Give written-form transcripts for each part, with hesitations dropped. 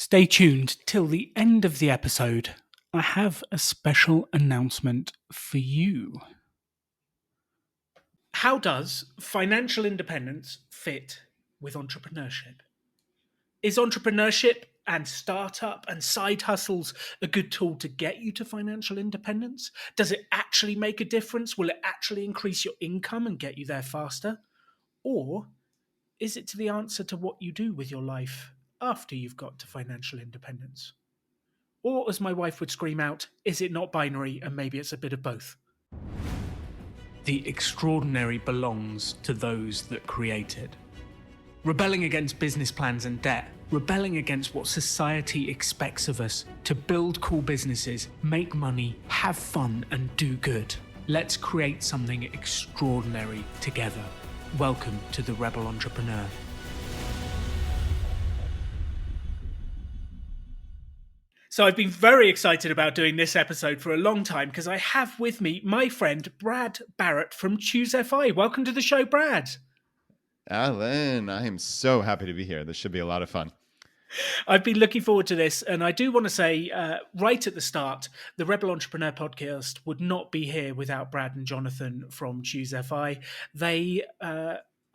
Stay tuned till the end of the episode. I have a special announcement for you. How does financial independence fit with entrepreneurship? Is entrepreneurship and startup and side hustles a good tool to get you to financial independence? Does it actually make a difference? Will it actually increase your income and get you there faster? Or is it the answer to what you do with your life after you've got to financial independence? Or, as my wife would scream out, is it not binary and maybe it's a bit of both? The extraordinary belongs to those that create it. Rebelling against business plans and debt, rebelling against what society expects of us to build cool businesses, make money, have fun, and do good. Let's create something extraordinary together. Welcome to the Rebel Entrepreneur. So I've been very excited about doing this episode for a long time because I have with me my friend Brad Barrett from Choose FI. Welcome to the show, Brad. Alan, I am so happy to be here. This should be a lot of fun. I've been looking forward to this, and I do want to say right at the start, the Rebel Entrepreneur podcast would not be here without Brad and Jonathan from Choose FI. They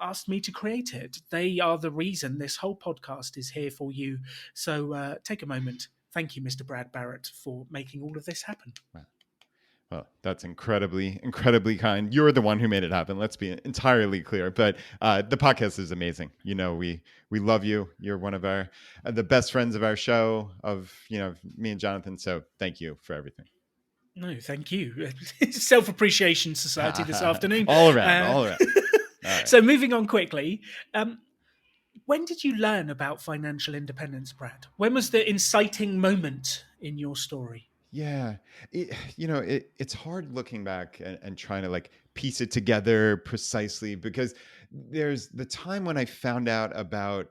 asked me to create it. They are the reason this whole podcast is here for you. So take a moment. Thank you, Mr. Brad Barrett, for making all of this happen. Well, that's incredibly, incredibly kind. You're the one who made it happen. Let's be entirely clear. But the podcast is amazing. You know, we love you. You're one of the best friends of our show, of, me and Jonathan. So thank you for everything. No, thank you. Self-Appreciation Society this afternoon. All around. All right. So moving on quickly. When did you learn about financial independence, Brad? When was the inciting moment in your story? Yeah, it's hard looking back and trying to piece it together precisely, because there's the time when I found out about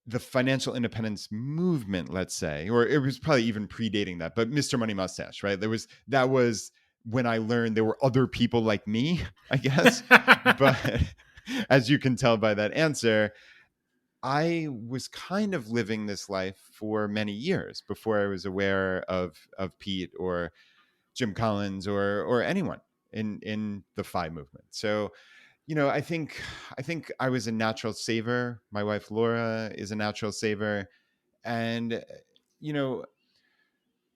the financial independence movement, let's say, or it was probably even predating that, but Mr. Money Mustache, right? That was when I learned there were other people like me, I guess. But as you can tell by that answer, I was kind of living this life for many years before I was aware of Pete or Jim Collins or anyone in the FI movement. So, I think I was a natural saver. My wife Laura is a natural saver, and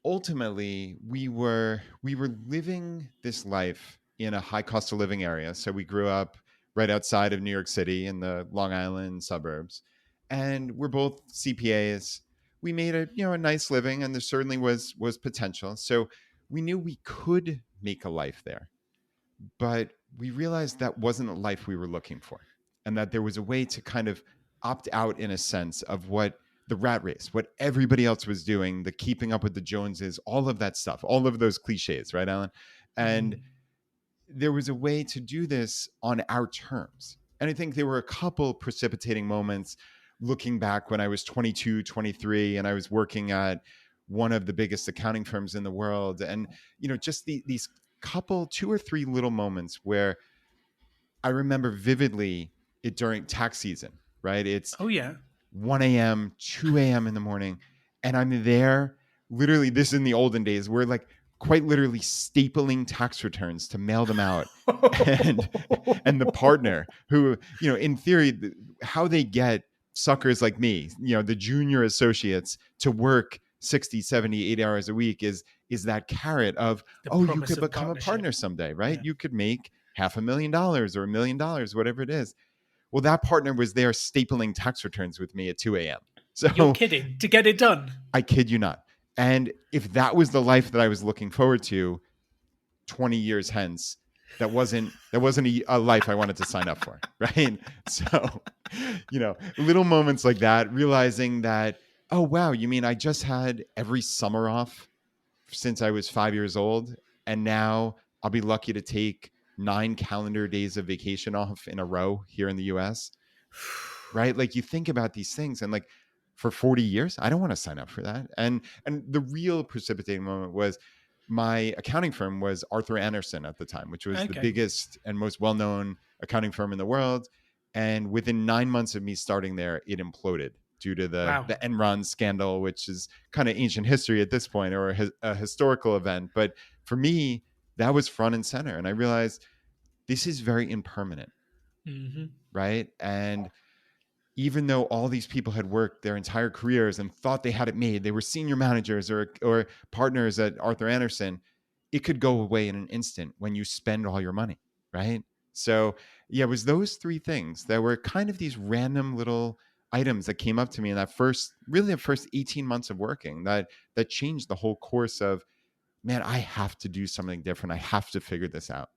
ultimately we were living this life in a high cost of living area. So we grew up right outside of New York City in the Long Island suburbs, and we're both CPAs. We made a nice living, and there certainly was potential. So we knew we could make a life there, but we realized that wasn't a life we were looking for, and that there was a way to kind of opt out, in a sense, of what the rat race, what everybody else was doing, the keeping up with the Joneses, all of that stuff, all of those cliches, right, Alan? And there was a way to do this on our terms. And I think there were a couple precipitating moments looking back when I was 22, 23, and I was working at one of the biggest accounting firms in the world. And, just these couple, 2 or 3 little moments where I remember vividly it during tax season, right? It's 1 a.m., 2 a.m. in the morning, and I'm there. Literally, this is in the olden days. We're quite literally stapling tax returns to mail them out. and the partner who, in theory, how they get suckers like me, the junior associates, to work 60, 70, 80 hours a week is that carrot of, you could become a partner someday, right? Yeah. You could make $500,000 or $1 million, whatever it is. Well, that partner was there stapling tax returns with me at 2 a.m. So you're kidding, to get it done. I kid you not. And if that was the life that I was looking forward to 20 years hence, that wasn't a life I wanted to sign up for, right? So, little moments like that, realizing that, oh, wow, you mean I just had every summer off since I was 5 years old, and now I'll be lucky to take 9 calendar days of vacation off in a row here in the US, right? You think about these things, and for 40 years, I don't want to sign up for that. And the real precipitating moment was my accounting firm was Arthur Andersen at the time, which was the biggest and most well-known accounting firm in the world. And within 9 months of me starting there, it imploded. due to Wow. the Enron scandal, which is kind of ancient history at this point, or a historical event. But for me, that was front and center. And I realized this is very impermanent, Hmm. right? And even though all these people had worked their entire careers and thought they had it made, they were senior managers or partners at Arthur Andersen, it could go away in an instant when you spend all your money, right? So, yeah, it was those three things that were kind of these random little items that came up to me in that really the first 18 months of working that changed the whole course of, man, I have to do something different. I have to figure this out.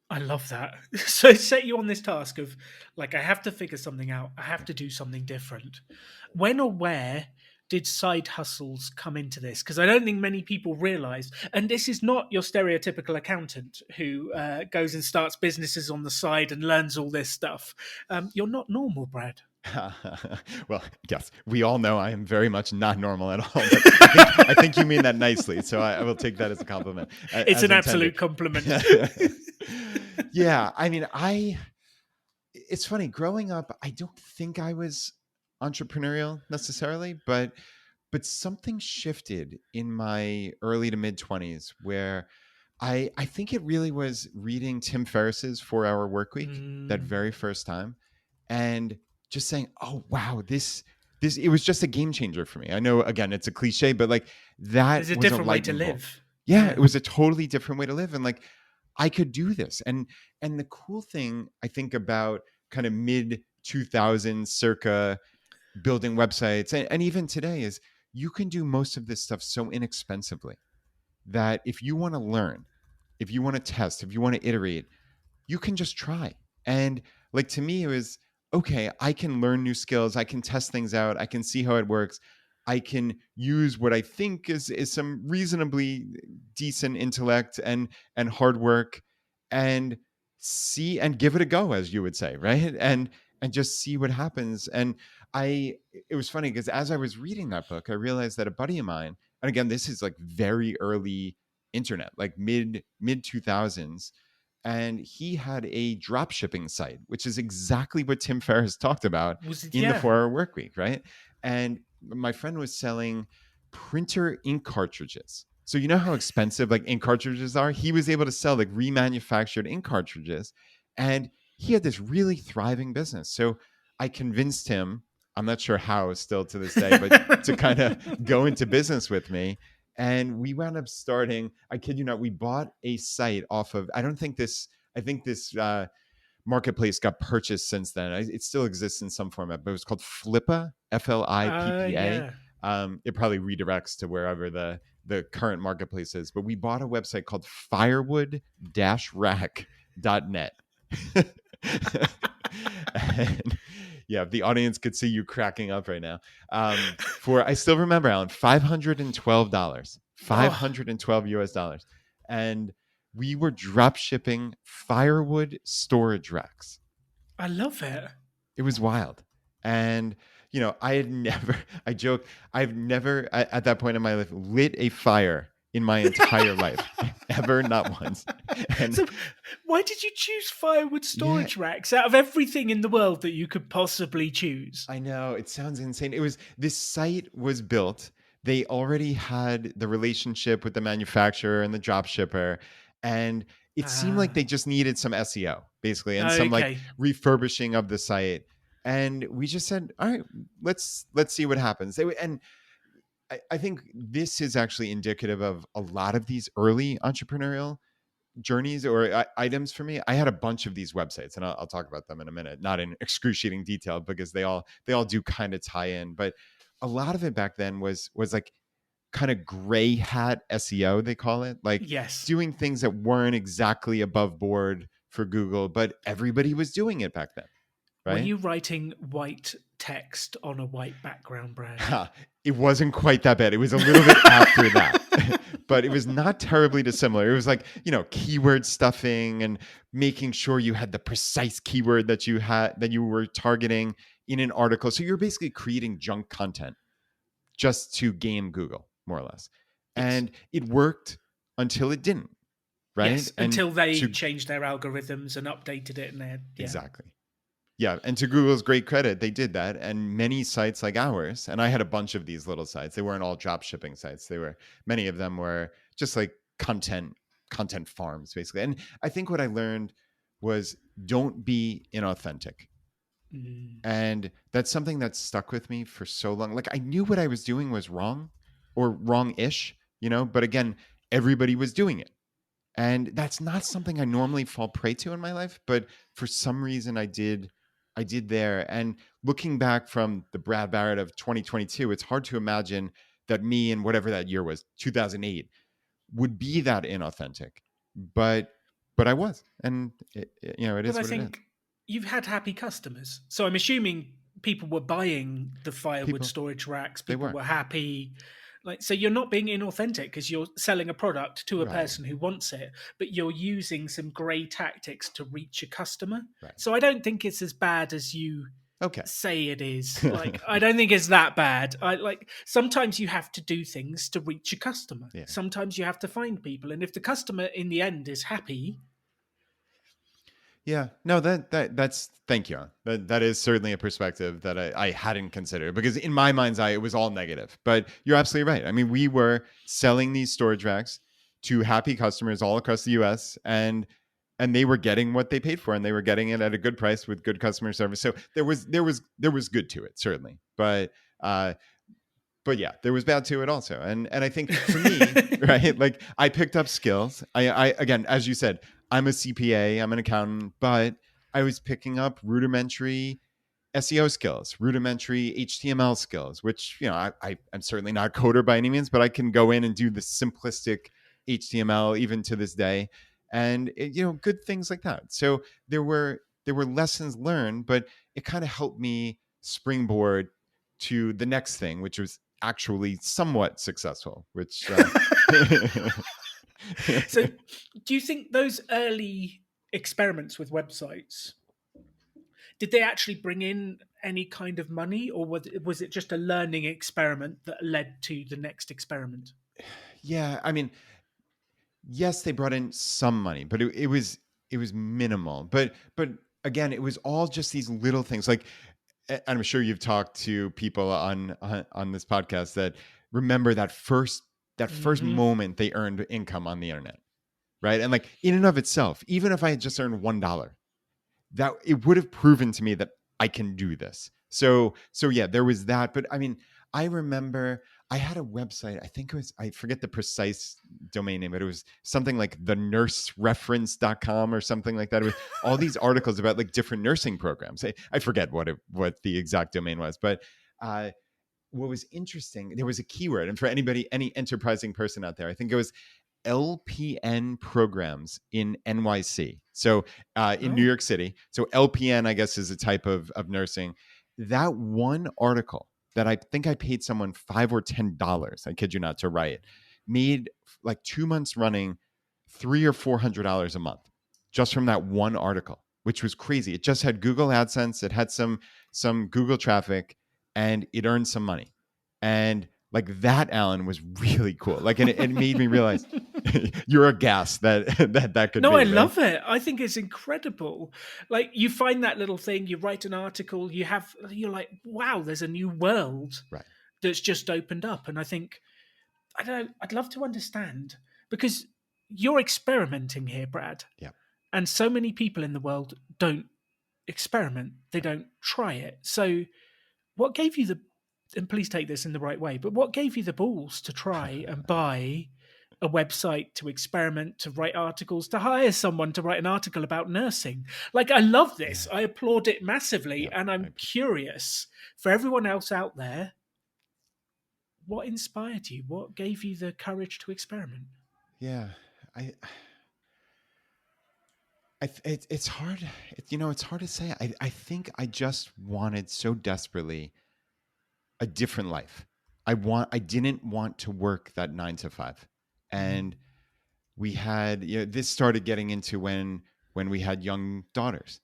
I love that. So it set you on this task of like, I have to figure something out. I have to do something different. When or where did side hustles come into this? Because I don't think many people realize, and this is not your stereotypical accountant who goes and starts businesses on the side and learns all this stuff. You're not normal, Brad. Well, yes, we all know I am very much not normal at all. But I think you mean that nicely, so I will take that as a compliment, It's as an intended. absolute compliment. Yeah, I mean, it's funny growing up. I don't think I was entrepreneurial necessarily, but something shifted in my early to mid 20s where I think it really was reading Tim Ferriss's 4 Hour Work Week that Mm, very first time, and just saying, "Oh wow, this it was just a game changer for me." I know again it's a cliche, but like that there's a was a different way to lightning bolt. live. Yeah, it Yeah. was a totally different way to live, and like I could do this. And the cool thing I think about kind of mid 2000s circa building websites and even today is you can do most of this stuff so inexpensively that if you want to learn, if you want to test, if you want to iterate, you can just try. And like to me, it was okay, I can learn new skills, I can test things out, I can see how it works. I can use what I think is some reasonably decent intellect and hard work and see and give it a go, as you would say, right? And just see what happens. And I it was funny because as I was reading that book, I realized that a buddy of mine, and again, this is like very early internet, like mid 2000s, and he had a drop shipping site, which is exactly what Tim Ferriss talked about Was it? in the Yeah. 4 Hour Work Week, right? And my friend was selling printer ink cartridges. So you know how expensive like ink cartridges are? He was able to sell like remanufactured ink cartridges, and he had this really thriving business. So I convinced him, I'm not sure how still to this day, but to kind of go into business with me. And we wound up starting, I kid you not, we bought a site off of, I think this marketplace got purchased since then. It still exists in some format, but it was called Flippa, Flippa. Yeah. It probably redirects to wherever the current marketplace is. But we bought a website called firewood-rack.net. And yeah, if the audience could see you cracking up right now. For I still remember, Alan, $512, Oh, 512 US dollars. And we were drop shipping firewood storage racks. I love it. It was wild. And, I had never, I joke, I've never at that point in my life lit a fire in my entire life, ever, not once. And So, why did you choose firewood yeah, storage racks out of everything in the world that you could possibly choose? I know it sounds insane. This site was built. They already had the relationship with the manufacturer and the drop shipper, and it seemed like Ah, they just needed some SEO basically and some like okay. refurbishing of the site. And we just said, all right, let's see what happens. And I think this is actually indicative of a lot of these early entrepreneurial journeys or items for me. I had a bunch of these websites, and I'll talk about them in a minute, not in excruciating detail because they all do kind of tie in. But a lot of it back then was like kind of gray hat SEO, they call it, like Yes. doing things that weren't exactly above board for Google, but everybody was doing it back then, Were right? you writing white text on a white background, Brad? It wasn't quite that bad. It was a little bit after that, but it was not terribly dissimilar. It was like, keyword stuffing and making sure you had the precise keyword that you were targeting in an article. So you're basically creating junk content just to game Google, more or less. Yes. And it worked until it didn't, right? Yes. And Until they to changed their algorithms and updated it, and they had, yeah. exactly. Yeah, and to Google's great credit, they did that. And many sites like ours, and I had a bunch of these little sites. They weren't all drop shipping sites. They were Many of them were just like content farms, basically. And I think what I learned was don't be inauthentic. Mm. And that's something that stuck with me for so long. Like I knew what I was doing was wrong or wrong-ish, but again, everybody was doing it. And that's not something I normally fall prey to in my life, but for some reason I did there. And looking back from the Brad Barrett of 2022, it's hard to imagine that me in whatever that year was, 2008, would be that inauthentic. But I was. And it But is I what it is. think you've had happy customers. So I'm assuming people were buying the firewood People, storage racks, they people were. were happy. Like, so you're not being inauthentic because you're selling a product to a Right. person who wants it, but you're using some grey tactics to reach a customer. Right. So I don't think it's as bad as you Okay. say it is. Like, I don't think it's that bad. I like sometimes you have to do things to reach a customer. Yeah. Sometimes you have to find people. And if the customer in the end is happy, Yeah, no, that's thank you. That is certainly a perspective that I hadn't considered because in my mind's eye it was all negative. But you're absolutely right. I mean, we were selling these storage racks to happy customers all across the U.S. and they were getting what they paid for, and they were getting it at a good price with good customer service. So there was good to it certainly, uh, but yeah, there was bad to it also. And I think for me, right, like I picked up skills. I again, as you said, I'm a CPA, I'm an accountant, but I was picking up rudimentary SEO skills, rudimentary HTML skills, which, I'm certainly not a coder by any means, but I can go in and do the simplistic HTML even to this day. And good things like that. So there were lessons learned, but it kind of helped me springboard to the next thing, which was actually somewhat successful, which so, do you think those early experiments with websites did they actually bring in any kind of money, or was it just a learning experiment that led to the next experiment? yeah, I mean, yes, they brought in some money, but it was minimal. But again, it was all just these little things. Like, and I'm sure you've talked to people on this podcast that remember that first Hmm. moment they earned income on the internet, right? And like in and of itself, even if I had just earned $1, that it would have proven to me that I can do this. So yeah, there was that. But I mean, I remember I had a website. I think it was, I forget the precise domain name, but it was something like thenursereference.com or something like that. It was all these articles about like different nursing programs. I forget what the exact domain was, but uh, what was interesting, there was a keyword. And for any enterprising person out there, I think it was LPN programs in NYC. So in New Oh, York City. So LPN, I guess, is a type of nursing. That one article that I think I paid someone $5 or $10, I kid you not, to write, made like 2 months running $300 or $400 a month just from that one article, which was crazy. It just had Google AdSense, it had some Google traffic, and it earned some money. And like that, Alan, was really cool. Like, and it made me realize you're aghast that could no, I be, right? love it. I think it's incredible. Like, you find that little thing, you write an article, you're like, wow, there's a new world Right. that's just opened up. And I think, I don't know, I'd love to understand because you're experimenting here, Brad. Yeah. And so many people in the world don't experiment, they Right. don't try it. So, what gave you the, and please take this in the right way, but what gave you the balls to try and buy a website, to experiment, to write articles, to hire someone to write an article about nursing? Like, I love this. Yeah. I applaud it massively. Yeah. And I I'm appreciate curious for everyone else out there, what inspired you? What gave you the courage to experiment? it. Yeah. I it's hard. It's hard to say. I think I just wanted so desperately a different life. I didn't want to work that 9 to 5. Mm. And we had, this started getting into when we had young daughters.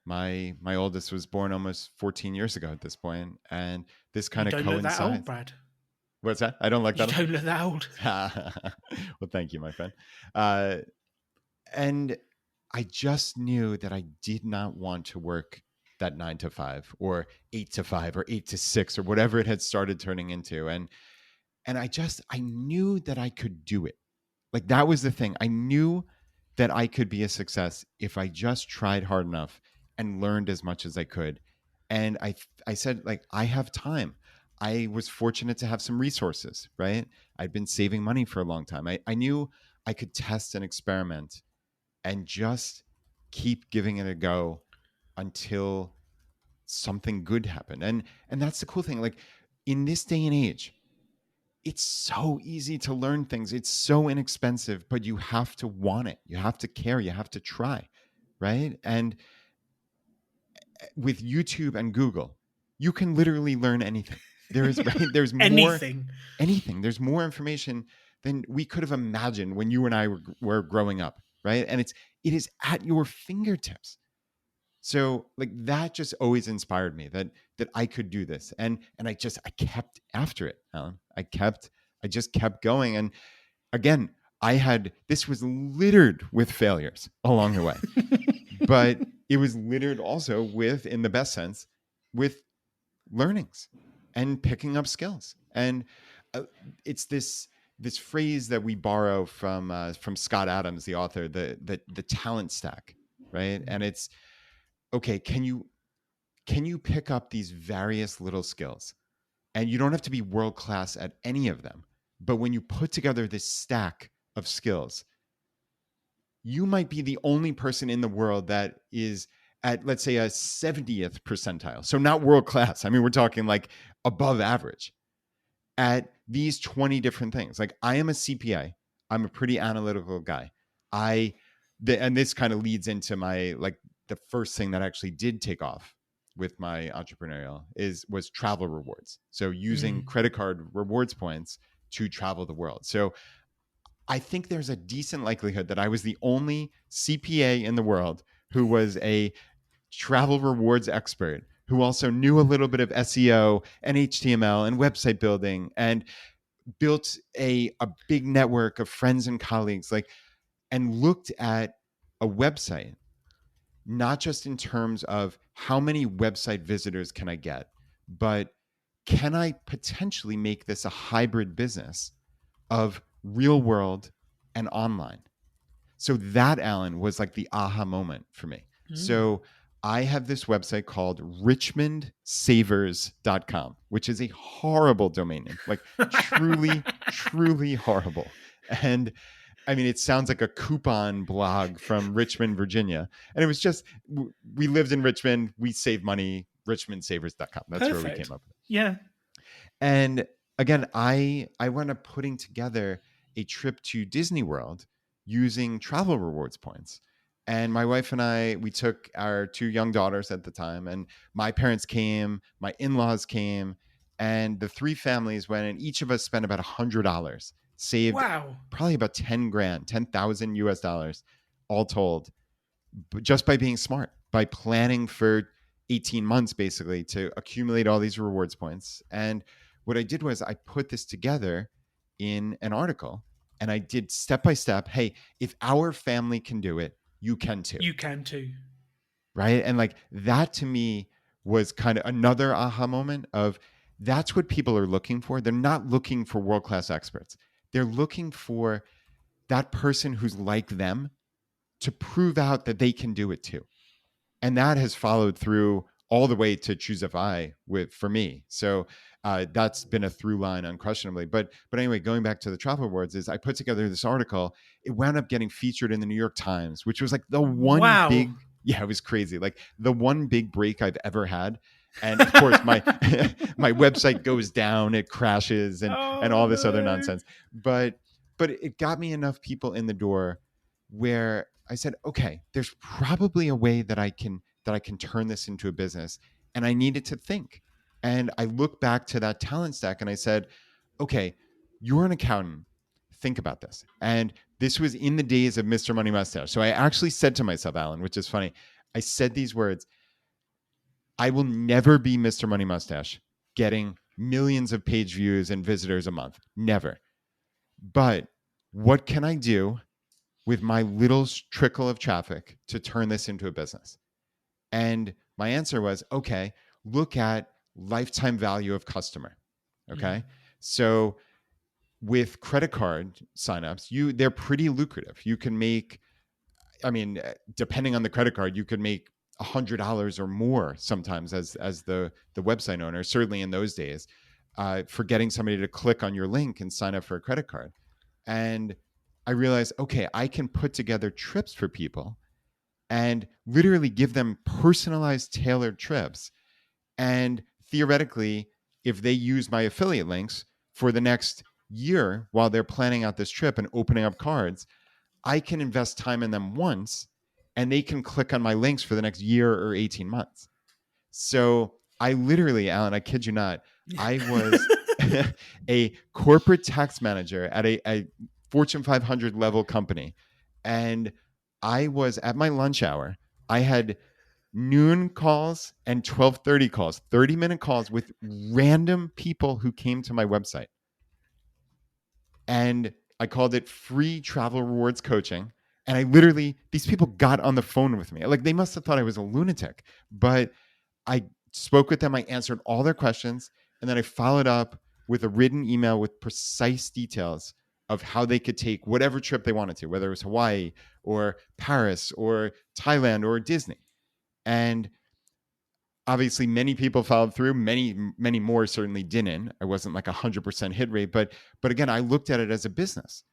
My oldest was born almost 14 years ago at this point, and this You kind of don't look that old, coincides. Brad. What's that? I don't like You that. don't look that old. Well, thank you, my friend. And I just knew that I did not want to work that 9 to 5 or 8 to 5 or 8 to 6 or whatever it had started turning into. And I knew that I could do it. Like that was the thing. I knew that I could be a success if I just tried hard enough and learned as much as I could. And I said, like, I have time. I was fortunate to have some resources, right? I'd been saving money for a long time. I knew I could test and experiment and just keep giving it a go until something good happened. And that's the cool thing. Like in this day and age, it's so easy to learn things. It's so inexpensive, but you have to want it. You have to care. You have to try, right? And with YouTube and Google, you can literally learn anything. There is right. There's more Anything. anything. There's more information than we could have imagined when you and I were growing up, right? And it is at your fingertips. So like that just always inspired me that I could do this. And I kept after it, Alan. I just kept going. And again, this was littered with failures along the way. But it was littered also with, in the best sense, with learnings and picking up skills. And it's this phrase that we borrow from Scott Adams, the author, the talent stack, right? And it's okay. Can you pick up these various little skills? And you don't have to be world class at any of them, but when you put together this stack of skills, you might be the only person in the world that is at, let's say, a 70th percentile. So not world class. I mean, we're talking like above average at these 20 different things. Like I am a CPA. I'm a pretty analytical guy. And this kind of leads into my, like, the first thing that actually did take off with my entrepreneurial was travel rewards. So using credit card rewards points to travel the world. So I think there's a decent likelihood that I was the only CPA in the world who was a travel rewards expert, who also knew a little bit of SEO and HTML and website building and built a big network of friends and colleagues, like, and looked at a website, not just in terms of how many website visitors can I get, but can I potentially make this a hybrid business of real world and online? So that, Alan, was like the aha moment for me. So I have this website called richmondsavers.com, which is a horrible domain name, like truly, truly horrible. And I mean, it sounds like a coupon blog from Richmond, Virginia. And it was just, we lived in Richmond, we saved money, richmondsavers.com. That's where we Perfect. came up with it. Yeah. And again, I wound up putting together a trip to Disney World using travel rewards points. And my wife and I, we took our two young daughters at the time, and my parents came, my in-laws came, and the three families went, and each of us spent about $100, saved Wow. probably about 10 grand, 10,000 US dollars, all told, just by being smart, by planning for 18 months basically to accumulate all these rewards points. And what I did was I put this together in an article, and I did step by step. Hey, if our family can do it, you can too. You can too. Right. And like that to me was kind of another aha moment of that's what people are looking for. They're not looking for world class experts. They're looking for that person who's like them to prove out that they can do it too. And that has followed through all the way to Choosify for me. So that's been a through line unquestionably. But anyway, going back to the travel awards, is I put together this article. It wound up getting featured in the New York Times, which was like the one Wow. big, yeah, it was crazy. Like the one big break I've ever had. And of course, my my website goes down, it crashes, and all this other nonsense. But it got me enough people in the door where I said, okay, there's probably a way that I can turn this into a business. And I needed to think. And I look back to that talent stack and I said, okay, you're an accountant. Think about this. And this was in the days of Mr. Money Mustache. So I actually said to myself, Alan, which is funny, I said these words: I will never be Mr. Money Mustache getting millions of page views and visitors a month. Never. But what can I do with my little trickle of traffic to turn this into a business? And my answer was, okay, look at lifetime value of customer. Mm. Okay. So with credit card signups, they're pretty lucrative. You can make, I mean, depending on the credit card, you could make $100 or more sometimes as the website owner. Certainly in those days, for getting somebody to click on your link and sign up for a credit card. And I realized, okay, I can put together trips for people and literally give them personalized, tailored trips. And theoretically, if they use my affiliate links for the next year while they're planning out this trip and opening up cards, I can invest time in them once and they can click on my links for the next year or 18 months. So I literally, Alan, I kid you not, I was a corporate tax manager at a Fortune 500 level company. And I was at my lunch hour. I had noon calls and 12:30 calls, 30-minute calls with random people who came to my website. And I called it free travel rewards coaching. And I literally, these people got on the phone with me. Like they must have thought I was a lunatic, but I spoke with them. I answered all their questions. And then I followed up with a written email with precise details of how they could take whatever trip they wanted to, whether it was Hawaii or Paris or Thailand or Disney. And obviously many people followed through, many more certainly didn't. I wasn't like 100% hit rate, but again, I looked at it as a business.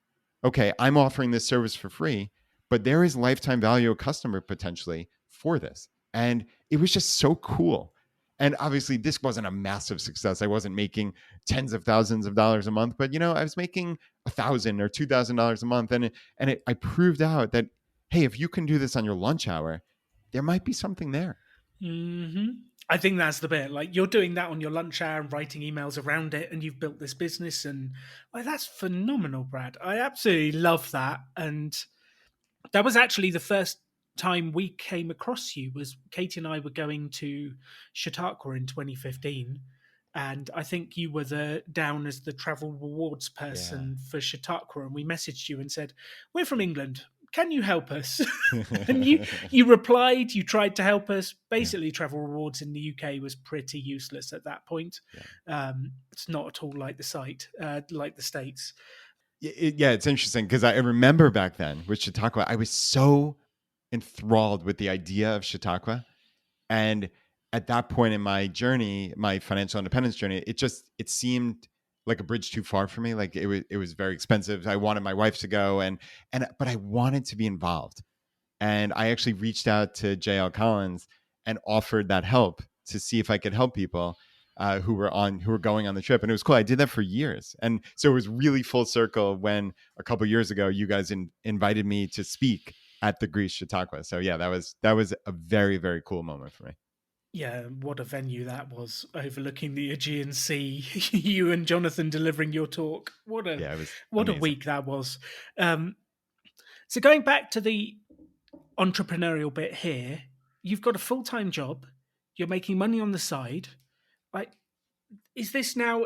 Okay, I'm offering this service for free, but there is lifetime value of customer potentially for this. And it was just so cool. And obviously this wasn't a massive success. I wasn't making tens of thousands of dollars a month, but I was making $1,000 or $2,000 a month. I proved out that, hey, if you can do this on your lunch hour, there might be something there. Hmm. I think that's the bit. Like you're doing that on your lunch hour and writing emails around it, and you've built this business, and like that's phenomenal, Brad. I absolutely love that, and that was actually the first time we came across you. Was Katie and I were going to Chautauqua in 2015, and I think you were down as the travel rewards Yeah. person for Chautauqua, and we messaged you and said, "We're from England. Can you help us?" And you replied. You tried to help us. Yeah. Basically, travel rewards in the UK was pretty useless at that point. Yeah. It's not at all like the site, like the states. Yeah, it's interesting because I remember back then with Chautauqua, I was so enthralled with the idea of Chautauqua. And at that point in my journey, my financial independence journey, it seemed like a bridge too far for me. Like it was very expensive. I wanted my wife to go but I wanted to be involved. And I actually reached out to JL Collins and offered that help to see if I could help people who were going on the trip. And it was cool. I did that for years, and so it was really full circle when a couple years ago you guys invited me to speak at the Greece Chautauqua. So yeah, that was a very, very cool moment for me. Yeah, what a venue that was, overlooking the Aegean Sea. You and Jonathan delivering your talk. Yeah, it was What a amazing. week that was. Um, so going back to the entrepreneurial bit here, you've got a full time job. You're making money on the side. Like, is this now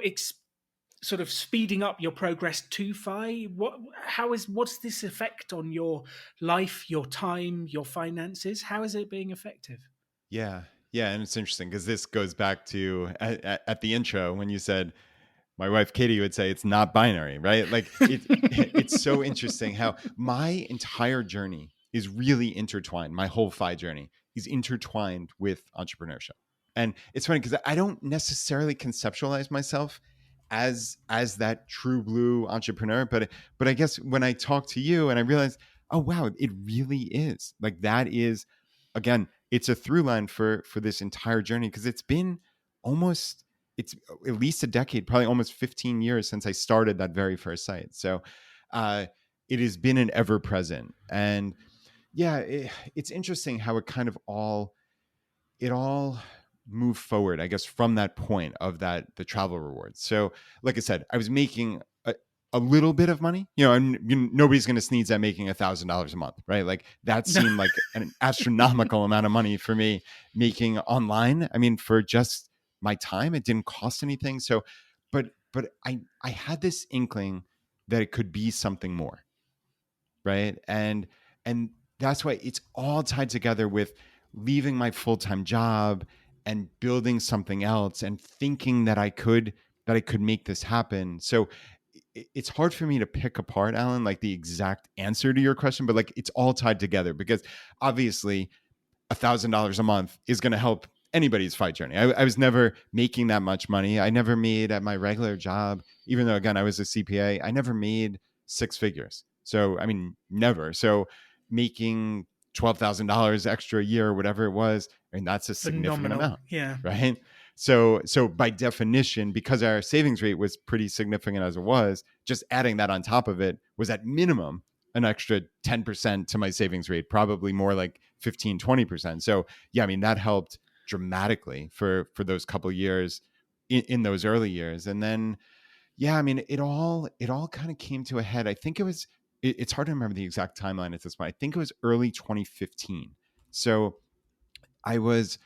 sort of speeding up your progress too far? What's this effect on your life, your time, your finances? How is it being effective? Yeah, yeah, and it's interesting because this goes back to at the intro when you said my wife Katie would say it's not binary, right? Like it's so interesting how my entire journey is really intertwined. My whole journey is intertwined with entrepreneurship. And it's funny because I don't necessarily conceptualize myself as that true blue entrepreneur, but I guess when I talk to you and I realize, oh wow, it really is. Like that is, again, it's a through line for this entire journey because it's at least a decade, probably almost 15 years since I started that very first site. So uh, it has been an ever present. And yeah, it's interesting how it all moved forward, I guess, from that point of the travel rewards. So, like I said, I was making a little bit of money, and nobody's going to sneeze at making $1,000 a month, right? Like that seemed like an astronomical amount of money for me making online. I mean, for just my time, it didn't cost anything. So, but I had this inkling that it could be something more, right? And that's why it's all tied together with leaving my full-time job and building something else and thinking that I could make this happen. So it's hard for me to pick apart, Alan, like the exact answer to your question, but like it's all tied together because obviously $1,000 a month is going to help anybody's fight journey. I was never making that much money. I never made at my regular job, even though again I was a CPA. I never made six figures. So I mean, never. So making $12,000 extra a year, or whatever it was, I mean that's a significant Phenomenal. amount, Yeah. right? So by definition, because our savings rate was pretty significant as it was, just adding that on top of it was at minimum an extra 10% to my savings rate, probably more like 15, 20%. So yeah, I mean, that helped dramatically for those couple years in those early years. And then, yeah, I mean, it all kind of came to a head. I think it's hard to remember the exact timeline at this point. I think it was early 2015. So I was,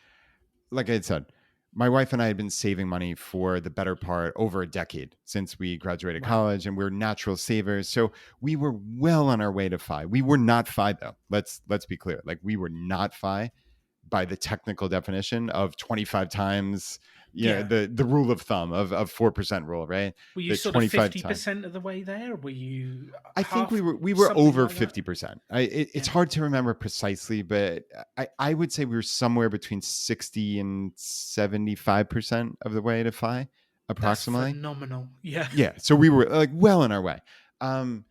like I had said, my wife and I had been saving money for the better part over a decade since we graduated Wow. college, and we're natural savers. So we were well on our way to FI. We were not FI though. Let's be clear. Like we were not FI by the technical definition of 25 times, Yeah. the rule of thumb of 4% rule, right? Were you The sort of 25 times. 50% of the way there? Were you I think we half, were something over like that? 50%. Yeah. It's hard to remember precisely, but I would say we were somewhere between 60 and 75% of the way to FI, That's approximately. phenomenal. Yeah. Yeah, so we were like well on our way. Um,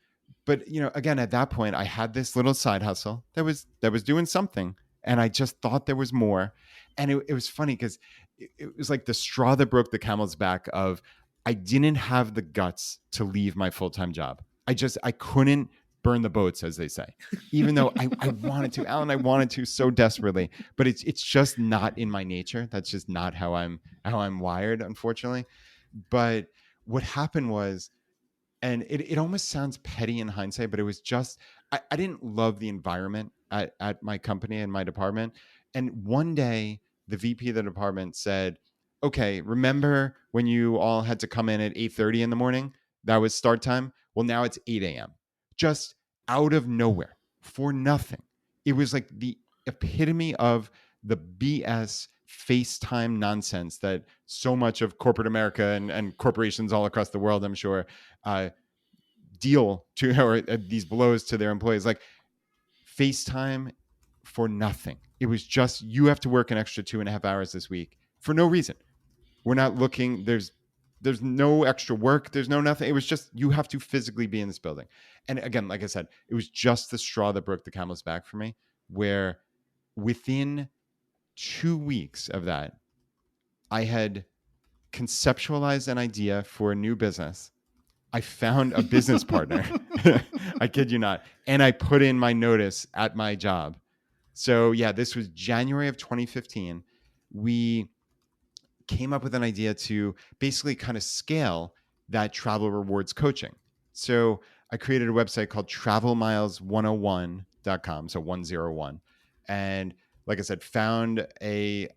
but again, at that point, I had this little side hustle that was doing something, and I just thought there was more. And it was funny because it was like the straw that broke the camel's back of I didn't have the guts to leave my full-time job. I couldn't burn the boats, as they say. Even though I wanted to, Alan, I wanted to so desperately, but it's just not in my nature. That's just not how I'm wired, unfortunately. But what happened was, and it almost sounds petty in hindsight, but it was just I didn't love the environment at my company and my department. And one day the VP of the department said, okay, remember when you all had to come in at 8:30 in the morning? That was start time. Well, now it's 8 a.m. Just out of nowhere for nothing. It was like the epitome of the BS FaceTime nonsense that so much of corporate America and corporations all across the world, I'm sure, uh, deal to, or these blows to their employees, like FaceTime for nothing. It was just you have to work an extra 2.5 hours this week for no reason. We're not looking. There's no extra work. There's no nothing. It was just you have to physically be in this building. And again, like I said, it was just the straw that broke the camel's back for me. Where within 2 weeks of that, I had conceptualized an idea for a new business. I found a business partner. I kid you not. And I put in my notice at my job. So, yeah, this was January of 2015. We came up with an idea to basically kind of scale that travel rewards coaching. So, I created a website called travelmiles101.com, so 101. And like I said, found a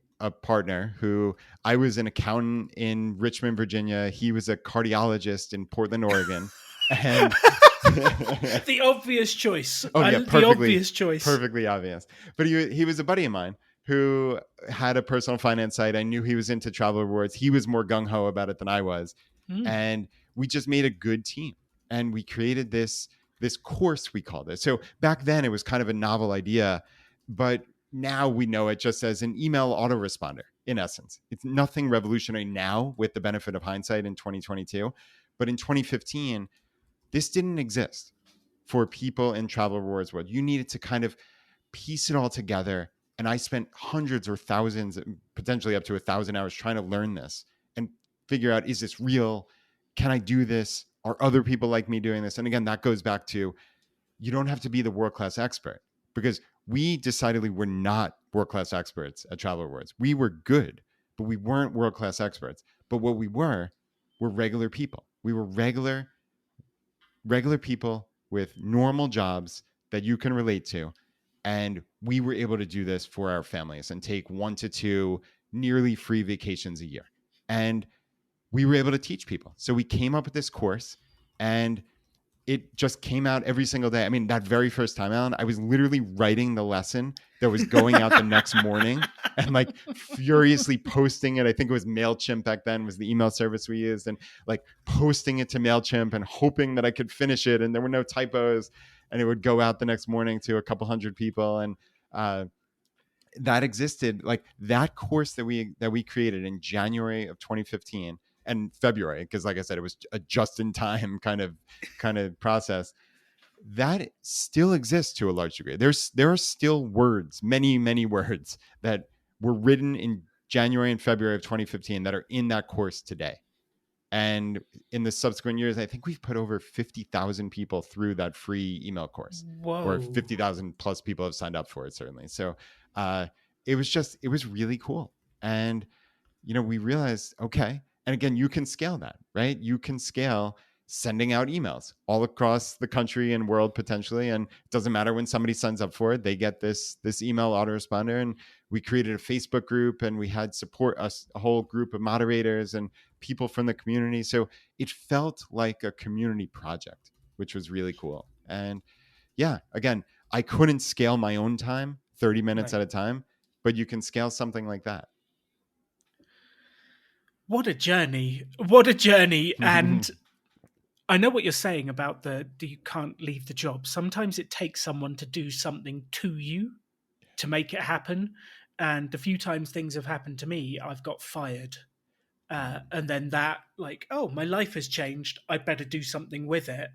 partner who I was an accountant in Richmond, Virginia. He was a cardiologist in Portland, Oregon. And The obvious choice. oh yeah, The obvious choice. perfectly obvious. But he was a buddy of mine who had a personal finance site. I knew he was into travel rewards. He was more gung ho about it than I was, Mm. and we just made a good team. And we created this course, we called it. So back then it was kind of a novel idea, but now we know it just as an email autoresponder. In essence, it's nothing revolutionary now with the benefit of hindsight in 2022, but in 2015 this didn't exist for people in travel rewards world. You needed to kind of piece it all together. And I spent hundreds or thousands, potentially up to 1,000 hours trying to learn this and figure out, is this real? Can I do this? Are other people like me doing this? And again, that goes back to you don't have to be the world-class expert, because we decidedly were not world-class experts at travel rewards. We were good, but we weren't world-class experts. But what we were regular people. We were regular people with normal jobs that you can relate to. And we were able to do this for our families and take 1 to 2 nearly free vacations a year. And we were able to teach people. So we came up with this course, and it just came out every single day. I mean, that very first time, Alan, I was literally writing the lesson that was going out the next morning and like furiously posting it. I think it was MailChimp back then was the email service we used, and like posting it to MailChimp and hoping that I could finish it and there were no typos, and it would go out the next morning to a couple hundred people. And uh, that existed, like that course that we created in January of 2015 and February, because like I said, it was a just in time kind of process that still exists to a large degree. There are still words, many words that were written in January and February of 2015 that are in that course today. And in the subsequent years, I think we've put over 50,000 people through that free email course, or Whoa. 50,000 plus people have signed up for it, certainly. So uh, it was really cool. And we realized, okay. And again, you can scale that, right? You can scale sending out emails all across the country and world potentially. And it doesn't matter when somebody signs up for it, they get this email autoresponder. And we created a Facebook group and we had support us, a whole group of moderators and people from the community. So it felt like a community project, which was really cool. And yeah, again, I couldn't scale my own time 30 minutes No. at a time, but you can scale something like that. What a journey. What a journey. And I know what you're saying about the you can't leave the job. Sometimes it takes someone to do something to you to make it happen. And the few times things have happened to me, I've got fired. And then that, like, oh, my life has changed. I better do something with it.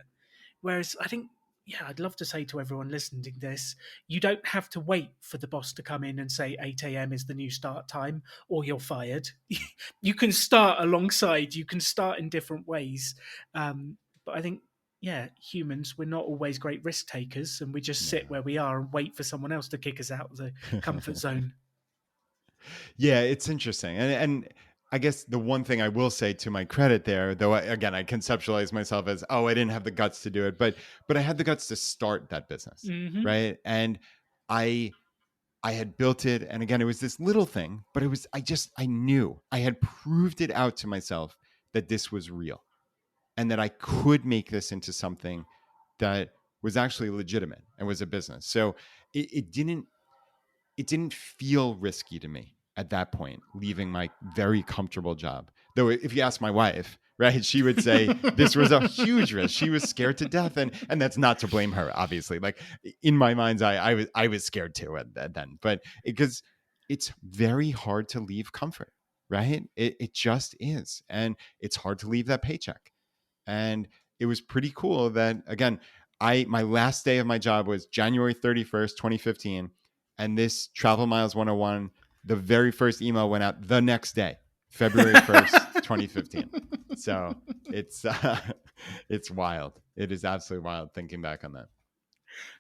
Whereas I think, yeah, I'd love to say to everyone listening to this, you don't have to wait for the boss to come in and say 8 a.m. is the new start time or you're fired. You can start alongside, you can start in different ways. But I think, yeah, humans, we're not always great risk takers and we just sit where we are and wait for someone else to kick us out of the comfort zone. Yeah, it's interesting. And I guess the one thing I will say to my credit there, though, again, I conceptualize myself as, oh, I didn't have the guts to do it, but I had the guts to start that business, Hmm. right? And I I had built it, and again, it was this little thing, but it was I knew I had proved it out to myself that this was real and that I could make this into something that was actually legitimate and was a business. So it didn't feel risky to me at that point, leaving my very comfortable job. Though if you ask my wife, right, she would say this was a huge risk. She was scared to death, and that's not to blame her, obviously. Like in my mind's eye, I was scared too at then, but because it's very hard to leave comfort, right? It just is, and it's hard to leave that paycheck. And it was pretty cool that again, I my last day of my job was January 31st, 2015, and this Travel Miles 101, the very first email went out the next day, February 1st, 2015. So it's it's wild. It is absolutely wild thinking back on that.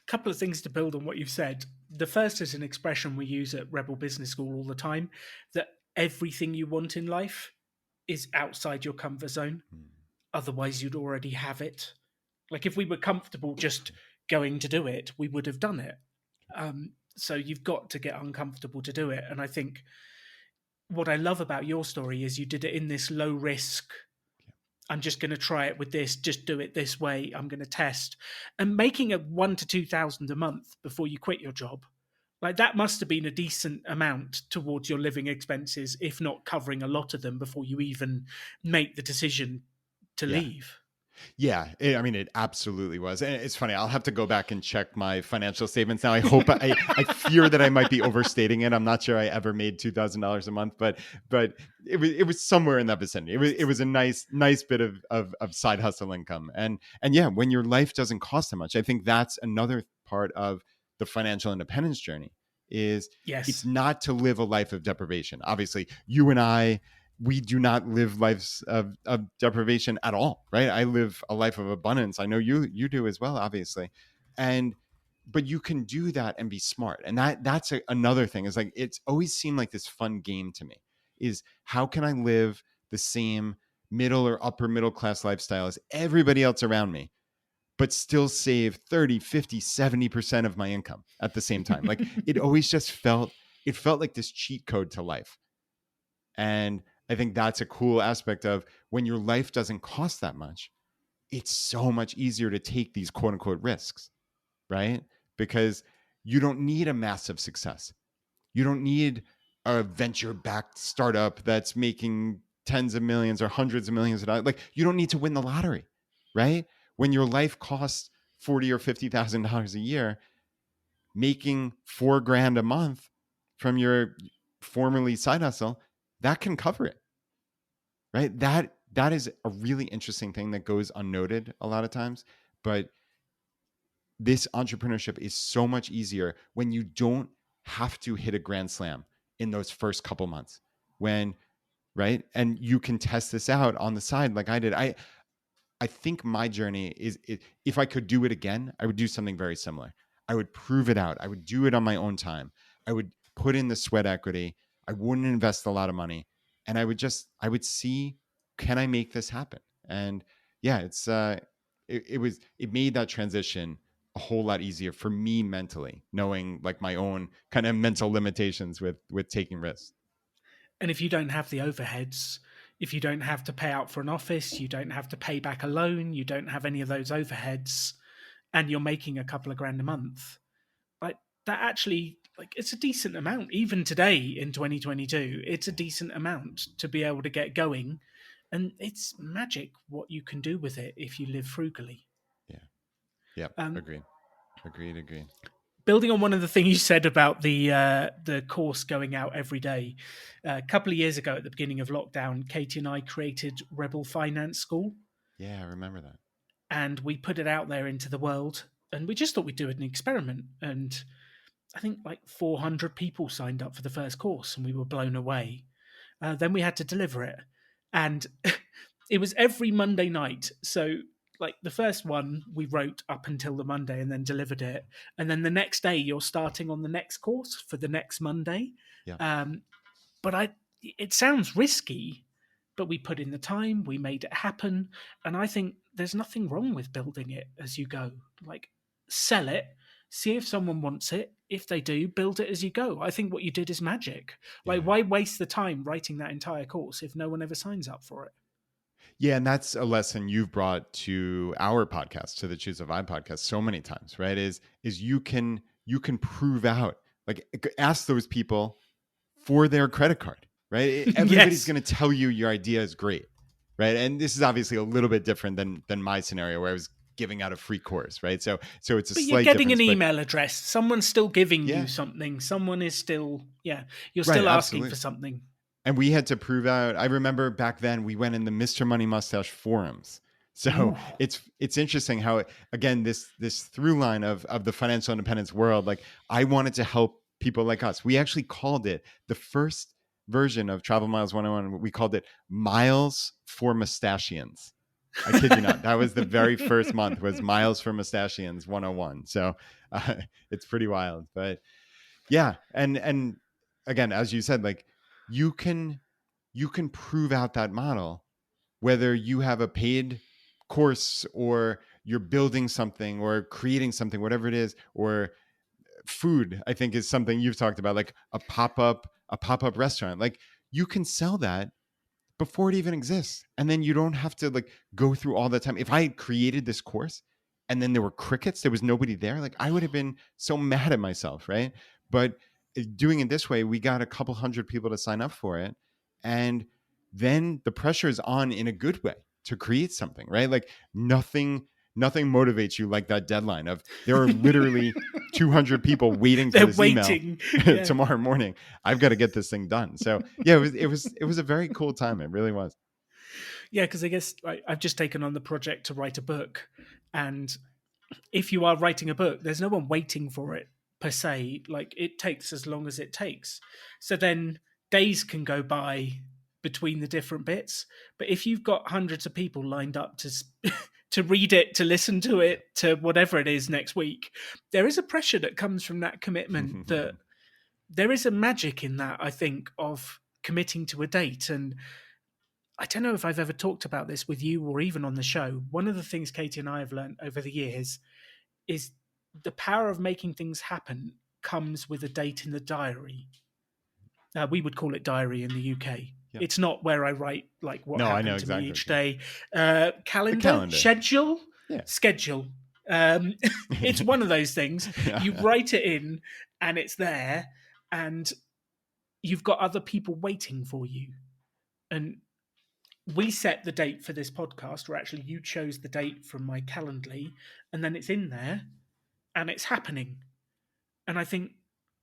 Couple of things to build on what you've said. The first is an expression we use at Rebel Business School all the time, that everything you want in life is outside your comfort zone. Otherwise, you'd already have it. Like if we were comfortable just going to do it, we would have done it. So you've got to get uncomfortable to do it. And I think what I love about your story is you did it in this low risk. I'm just going to try it with this. Just do it this way. I'm going to test, and making a 1 to 2,000 a month before you quit your job. Like that must have been a decent amount towards your living expenses, if not covering a lot of them before you even make the decision to Yeah. leave. Yeah, I mean, it absolutely was. And it's funny. I'll have to go back and check my financial statements now. I fear that I might be overstating it. I'm not sure I ever made $2,000 a month, but it was somewhere in that vicinity. It was a nice bit of side hustle income. And yeah, when your life doesn't cost that much, I think that's another part of the financial independence journey. Is it's Yes. not to live a life of deprivation. Obviously, you and I, we do not live lives of deprivation at all, right? I live a life of abundance. I know you do as well, obviously. And but you can do that and be smart. And that's another thing, is like it's always seemed like this fun game to me, is how can I live the same middle or upper middle class lifestyle as everybody else around me, but still save 30, 50, 70% of my income at the same time. Like it always just felt like this cheat code to life. And I think that's a cool aspect of when your life doesn't cost that much, it's so much easier to take these quote unquote risks, right? Because you don't need a massive success. You don't need a venture backed startup that's making tens of millions or hundreds of millions of dollars. Like, you don't need to win the lottery, right? When your life costs 40 or $50,000 a year, making $4,000 a month from your formerly side hustle, that can cover it, right? That is a really interesting thing that goes unnoted a lot of times. But this entrepreneurship is so much easier when you don't have to hit a grand slam in those first couple months, when, right, and you can test this out on the side like I did. I think my journey is, if I could do it again, I would do something very similar. I would prove it out. I would do it on my own time. I would put in the sweat equity. I wouldn't invest a lot of money, and I would see, can I make this happen? And yeah, it made that transition a whole lot easier for me mentally, knowing like my own kind of mental limitations with taking risks. And if you don't have the overheads, if you don't have to pay out for an office, you don't have to pay back a loan, you don't have any of those overheads, and you're making a couple of grand a month, like that actually, like, it's a decent amount. Even today in 2022, it's a decent amount to be able to get going. And it's magic what you can do with it if you live frugally. Yeah. Yep. Um, Agreed. Building on one of the things you said about the course going out every day, a couple of years ago at the beginning of lockdown, Katie and I created Rebel Finance School, Yeah, I remember that. and we put it out there into the world. And we just thought we'd do an experiment. And I think like 400 people signed up for the first course, and we were blown away. Then we had to deliver it, and it was every Monday night. So, like the first one, we wrote up until the Monday and then delivered it, and then the next day you're starting on the next course for the next Monday. Yeah. But it sounds risky, but we put in the time, we made it happen, and I think there's nothing wrong with building it as you go. Like, sell it, see if someone wants it. If they do, build it as you go. I think what you did is magic. Like, Yeah. why waste the time writing that entire course if no one ever signs up for it? Yeah, and that's a lesson you've brought to our podcast, to the Choose a Vibe podcast, so many times, right? Is you can prove out, like, ask those people for their credit card, right? Everybody's Yes, going to tell you your idea is great, right? And this is obviously a little bit different than my scenario where I was giving out a free course, right? So it's a but you're slight getting an difference, but email address. Someone's still giving you yeah, something. Someone is still, yeah, you're right, still asking for absolutely. something. And we had to prove out. I remember back then we went in the Mr. Money Mustache forums. So Ooh. it's interesting how, again, this through line of the financial independence world, like, I wanted to help people like us. We actually called it, the first version of Travel Miles 101, we called it Miles for Mustachians. I kid you not. That was the very first month, was Miles for Mustachians 101. So it's pretty wild. But yeah, and again, as you said, like, you can prove out that model, whether you have a paid course or you're building something or creating something, whatever it is. Or food, I think, is something you've talked about, like a pop-up restaurant. Like, you can sell that before it even exists, and then you don't have to, like, go through all the time. If I had created this course and then there were crickets, there was nobody there, like, I would have been so mad at myself, right? But doing it this way, we got a couple hundred people to sign up for it, and then the pressure is on in a good way to create something, right? Like, nothing motivates you like that deadline of, there are literally 200 people waiting for They're this email waiting. Yeah. tomorrow morning. I've got to get this thing done. So yeah, it was a very cool time. It really was. Yeah, because I guess, like, I've just taken on the project to write a book, and if you are writing a book, there's no one waiting for it per se. Like, it takes as long as it takes. So then days can go by between the different bits. But if you've got hundreds of people lined up to to read it, to listen to it, to whatever it is next week, there is a pressure that comes from that commitment. That there is a magic in that, I think, of committing to a date. And I don't know if I've ever talked about this with you or even on the show. One of the things Katie and I have learned over the years is the power of making things happen comes with a date in the diary. We would call it diary in the UK. Yeah. It's not where I write like what No, I know happened to me exactly each what you day. the Calendar, calendar. schedule, Yeah. schedule. Um, it's one of those things. You Yeah. write it in, and it's there, and you've got other people waiting for you. And we set the date for this podcast, or actually, you chose the date from my Calendly, and then it's in there, and it's happening. And I think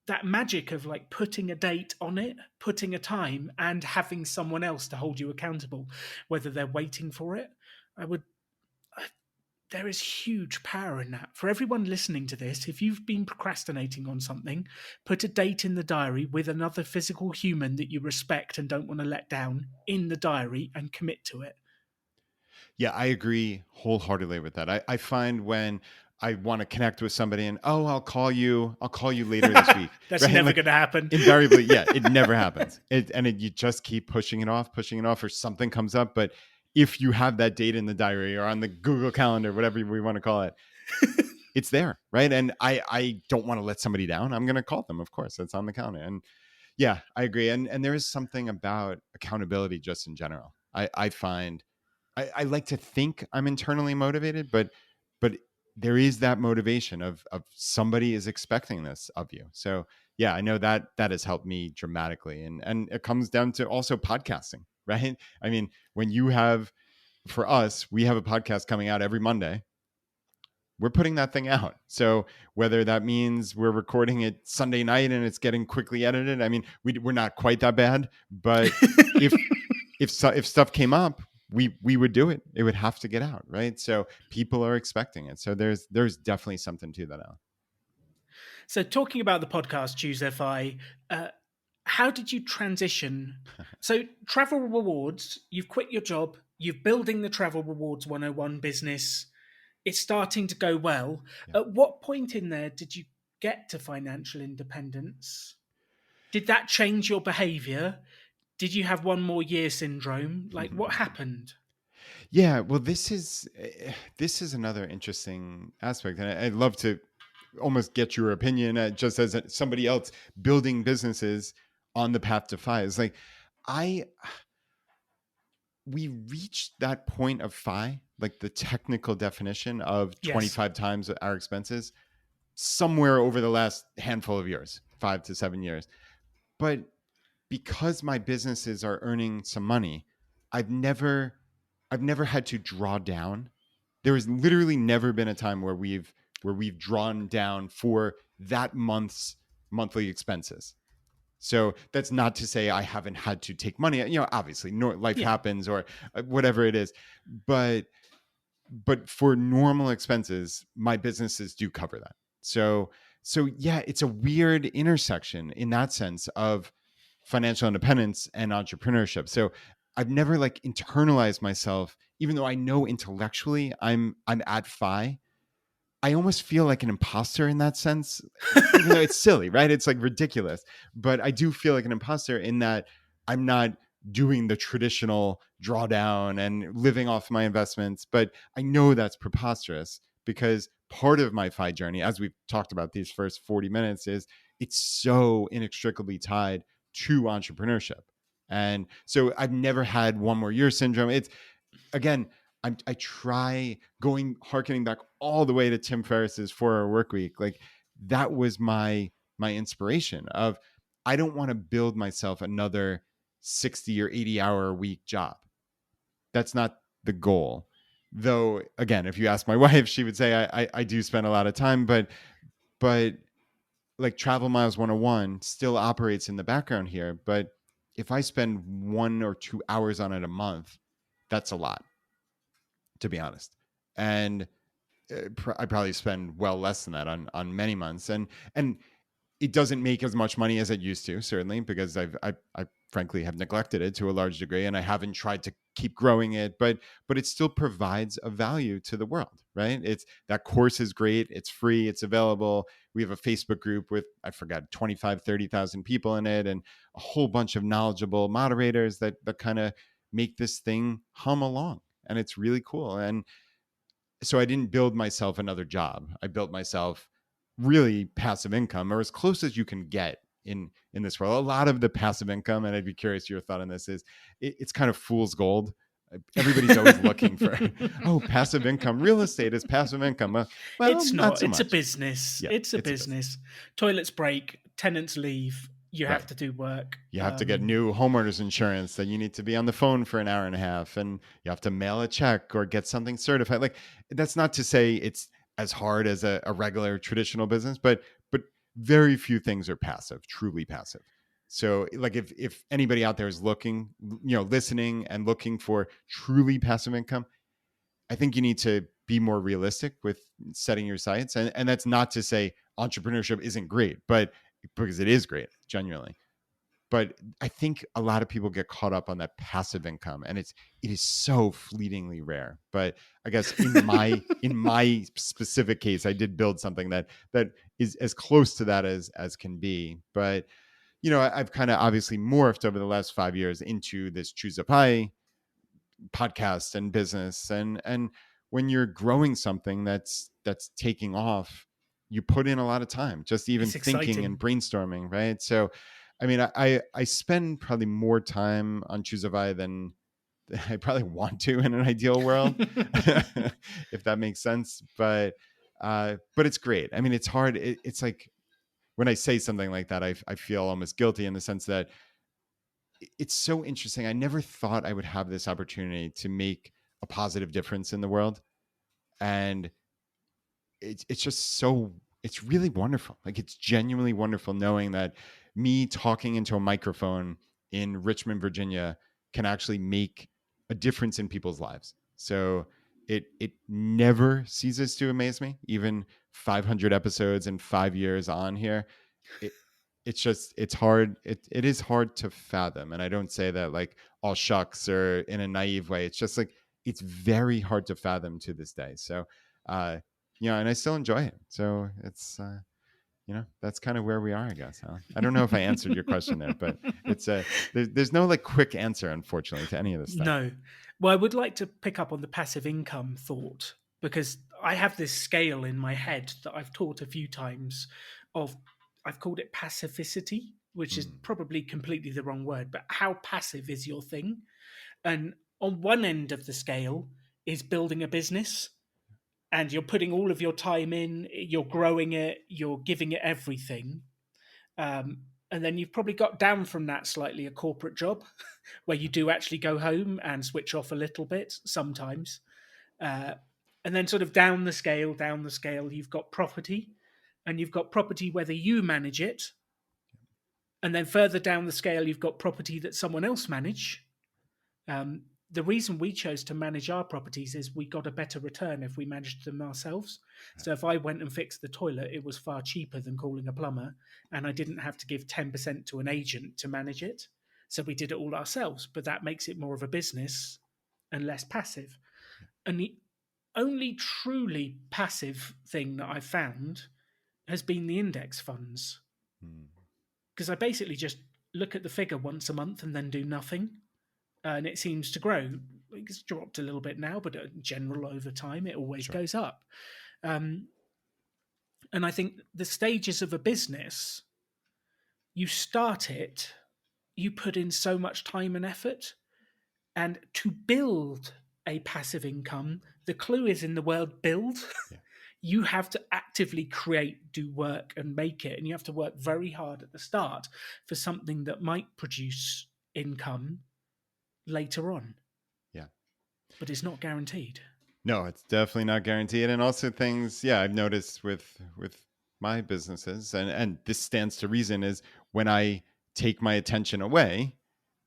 that magic of like putting a date on it, putting a time, and having someone else to hold you accountable, whether they're waiting for it, I would. There is huge power in that. For everyone listening to this, if you've been procrastinating on something, put a date in the diary with another physical human that you respect and don't want to let down in the diary and commit to it. Yeah, I agree wholeheartedly with that. I find when I want to connect with somebody and, oh, I'll call you later this week. That's Right. never Like going to happen. invariably, yeah, it never happens. You just keep pushing it off, or something comes up. But if you have that date in the diary or on the Google Calendar, whatever we want to call it, it's there. Right. And I don't want to let somebody down. I'm going to call them. Of course, it's on the calendar. And yeah, I agree. And there is something about accountability just in general. I find I like to think I'm internally motivated, but there is that motivation of somebody is expecting this of you. So yeah, I know that has helped me dramatically. And it comes down to also podcasting, right? I mean, when you have for us, we have a podcast coming out every Monday. We're putting that thing out. So whether that means we're recording it Sunday night and it's getting quickly edited, I mean, we're not quite that bad, but if if stuff came up, we would do it. It would have to get out, right? So people are expecting it. So there's definitely something to that, Alan. So, talking about the podcast, Choose FI, how did you transition? So, Travel Rewards, you've quit your job, you're building the Travel Rewards 101 business, it's starting to go well. Yeah. At what point in there did you get to financial independence? Did that change your behavior? Did you have one more year syndrome? Like, what happened? Yeah, well, this is another interesting aspect, and I'd love to almost get your opinion, just as somebody else building businesses on the path to FI. Is like I we reached that point of FI, like the technical definition of Yes. 25 times our expenses, somewhere over the last handful of years, 5 to 7 years. But because my businesses are earning some money, I've never I've never had to draw down. There has literally never been a time where we've drawn down for that month's monthly expenses. So that's not to say I haven't had to take money. Obviously, life Yeah. happens or whatever it is, but for normal expenses, my businesses do cover that. So yeah, it's a weird intersection in that sense of financial independence and entrepreneurship. So I've never like internalized myself, even though I know intellectually I'm at FI. I almost feel like an imposter in that sense, even though it's silly, right? It's like ridiculous. But I do feel like an imposter in that I'm not doing the traditional drawdown and living off my investments. But I know that's preposterous because part of my FI journey, as we've talked about these first 40 minutes, is it's so inextricably tied to entrepreneurship. And so I've never had one more year syndrome. It's again, I try harkening back all the way to Tim Ferriss's 4 Hour Work Week. Like that was my inspiration of I don't want to build myself another 60 or 80 hour a week job. That's not the goal. Though again, if you ask my wife, she would say I do spend a lot of time, but like Travel Miles 101 still operates in the background here. But if I spend 1 or 2 hours on it a month, that's a lot, to be honest. And I probably spend well less than that on many months, and it doesn't make as much money as it used to, certainly because I frankly have neglected it to a large degree, and I haven't tried to keep growing it, but it still provides a value to the world, right? It's that course is great, it's free, it's available. We have a Facebook group with I forgot 25-30,000 people in it, and a whole bunch of knowledgeable moderators that kind of make this thing hum along, and it's really cool. And so I didn't build myself another job. I built myself really passive income, or as close as you can get in this world. A lot of the passive income, and I'd be curious your thought on this, is it's kind of fool's gold. Everybody's always looking for, oh, passive income. Real estate is passive income. Well, It's not not. so It's a much. business. Yeah, It's a it's a business. business. Toilets break, tenants leave. You have Right. to do work. You have to get new homeowners insurance, that you need to be on the phone for an hour and a half, and you have to mail a check or get something certified. Like, that's not to say it's as hard as a regular traditional business, but very few things are passive, truly passive. So like if anybody out there is looking, listening and looking for truly passive income, I think you need to be more realistic with setting your sights. And that's not to say entrepreneurship isn't great, but because it is great, genuinely. But I think a lot of people get caught up on that passive income, and it is so fleetingly rare. But I guess in my specific case, I did build something that is as close to that as can be. But I've kind of obviously morphed over the last 5 years into this Choose a Pie podcast and business, and when you're growing something that's taking off, you put in a lot of time just even It's thinking and exciting. brainstorming, right? So I mean, I spend probably more time on Choosify than I probably want to in an ideal world, if that makes sense. But it's great. I mean, it's hard. It's like when I say something like that, I feel almost guilty in the sense that it's so interesting. I never thought I would have this opportunity to make a positive difference in the world, and it's just so, it's really wonderful. Like, it's genuinely wonderful knowing that me talking into a microphone in Richmond, Virginia can actually make a difference in people's lives. So it never ceases to amaze me, even 500 episodes and 5 years on here. it it's just, it's hard, it is hard to fathom. And I don't say that like all shucks or in a naive way. It's just like, it's very hard to fathom to this day. So uh and I still enjoy it. So it's that's kind of where we are, I guess. I don't know if I answered your question there, but it's there's no like quick answer, unfortunately, to any of this stuff. No. Well, I would like to pick up on the passive income thought because I have this scale in my head that I've taught a few times of, I've called it pacificity, which is Mm, probably completely the wrong word, but how passive is your thing? And on one end of the scale is building a business, and you're putting all of your time in, you're growing it, you're giving it everything. And then you've probably got down from that slightly a corporate job where you do actually go home and switch off a little bit sometimes. Uh, and then sort of down the scale, you've got property, and you've got property whether you manage it. And then further down the scale, you've got property that someone else manage. The reason we chose to manage our properties is we got a better return if we managed them ourselves. So if I went and fixed the toilet, it was far cheaper than calling a plumber, and I didn't have to give 10% to an agent to manage it. So we did it all ourselves, but that makes it more of a business and less passive. And the only truly passive thing that I've found has been the index funds, mm, because I basically just look at the figure once a month and then do nothing, and it seems to grow. It's dropped a little bit now, but in general, over time, it always sure. goes up. Um, and I think the stages of a business, you start it, you put in so much time and effort, and to build a passive income, the clue is in the word build. Yeah. You have to actively create, do work, and make it. And you have to work very hard at the start for something that might produce income later on, Yeah. but it's not guaranteed. No, it's definitely not guaranteed. And also things, yeah, I've noticed with my businesses, and this stands to reason, is when I take my attention away,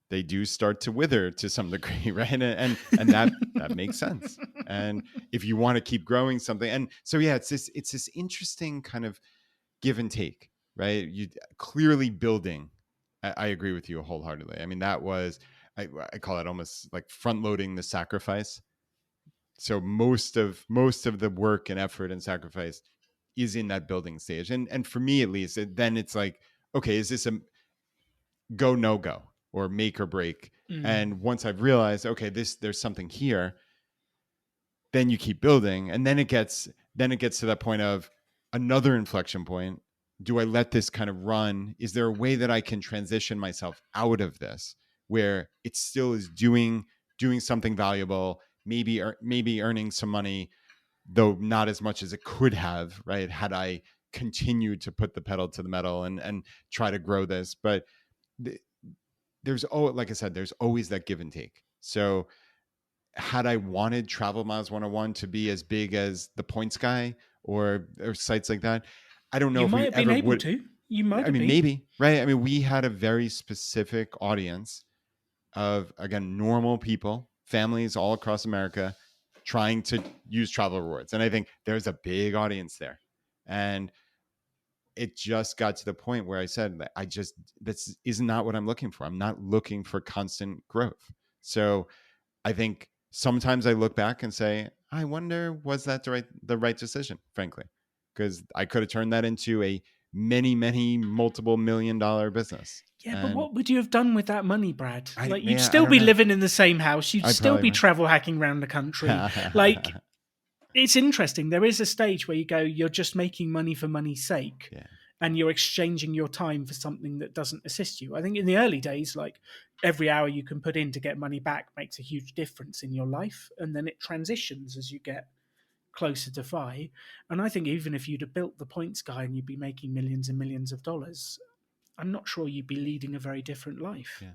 they do start to wither to some degree, right? And that makes sense. And if you want to keep growing something, and so yeah, it's this interesting kind of give and take, right? You clearly building. I agree with you wholeheartedly. I mean, that was, I call it almost like front loading the sacrifice. So most of the work and effort and sacrifice is in that building stage. And for me at least, then it's like, okay, is this a go no go or make or break? Mm. And once I've realized, okay, there's something here, then you keep building, and then it gets to that point of another inflection point, do I let this kind of run? Is there a way that I can transition myself out of this where it still is doing something valuable, maybe earning some money, though not as much as it could have, right? Had I continued to put the pedal to the metal and try to grow this. But th- there's, oh, like I said, there's always that give and take. So had I wanted Travel Miles 101 to be as big as the Points Guy or sites like that, I don't know You if might we have been ever able would. to. You might I have mean, been. maybe, right? I mean, we had a very specific audience of, again, normal people, families all across America trying to use travel rewards. And I think there's a big audience there. And it just got to the point where I said, this is not what I'm looking for. I'm not looking for constant growth. So I think sometimes I look back and say, I wonder, was that the right decision, frankly? Because I could have turned that into a many multiple $1 million business. Yeah, but And what would you have done with that money, Brad? Like, you'd yeah, I still don't be know. living in the same house. You'd I still probably be would. travel hacking around the country. Like, it's interesting. There is a stage where you go, you're just making money for money's sake, Yeah. and you're exchanging your time for something that doesn't assist you. I think in the early days, like every hour you can put in to get money back makes a huge difference in your life, and then it transitions as you get closer to FI. And I think even if you'd have built the points guy and you'd be making millions and millions of dollars, I'm not sure you'd be leading a very different life. Yeah.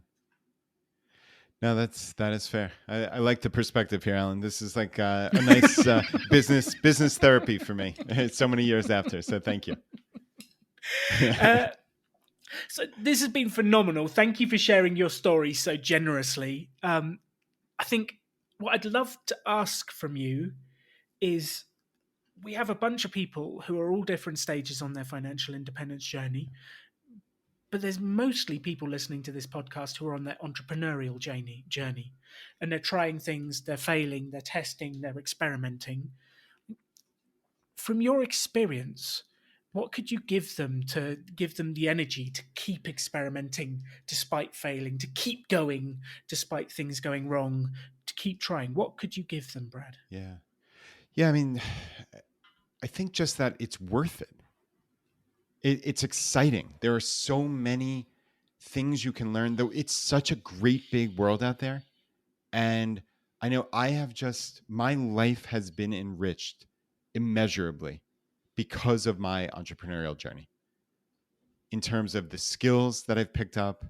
No, that is fair. I like the perspective here, Alan. This is like a nice business therapy for me. So many years after. So thank you. Uh, so this has been phenomenal. Thank you for sharing your story so generously. I think what I'd love to ask from you is we have a bunch of people who are all different stages on their financial independence journey, but there's mostly people listening to this podcast who are on their entrepreneurial journey, and they're trying things, they're failing, they're testing, they're experimenting. From your experience, what could you give them to give them the energy to keep experimenting despite failing, to keep going despite things going wrong, to keep trying? What could you give them, Brad? Yeah. Yeah. I mean, I think just that it's worth it. It's exciting. There are so many things you can learn, though it's such a great big world out there. And I know my life has been enriched immeasurably because of my entrepreneurial journey in terms of the skills that I've picked up,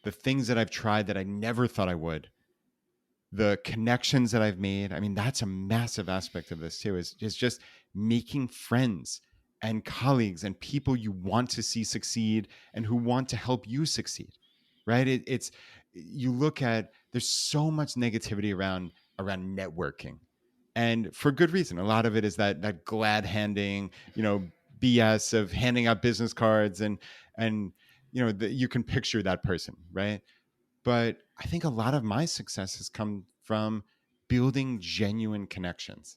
the things that I've tried that I never thought I would, the connections that I've made. I mean, that's a massive aspect of this too, is just making friends and colleagues and people you want to see succeed and who want to help you succeed. Right? It's you look at, there's so much negativity around networking, and for good reason. A lot of it is that glad handing, BS of handing out business cards, and you can picture that person, right? But I think a lot of my success has come from building genuine connections.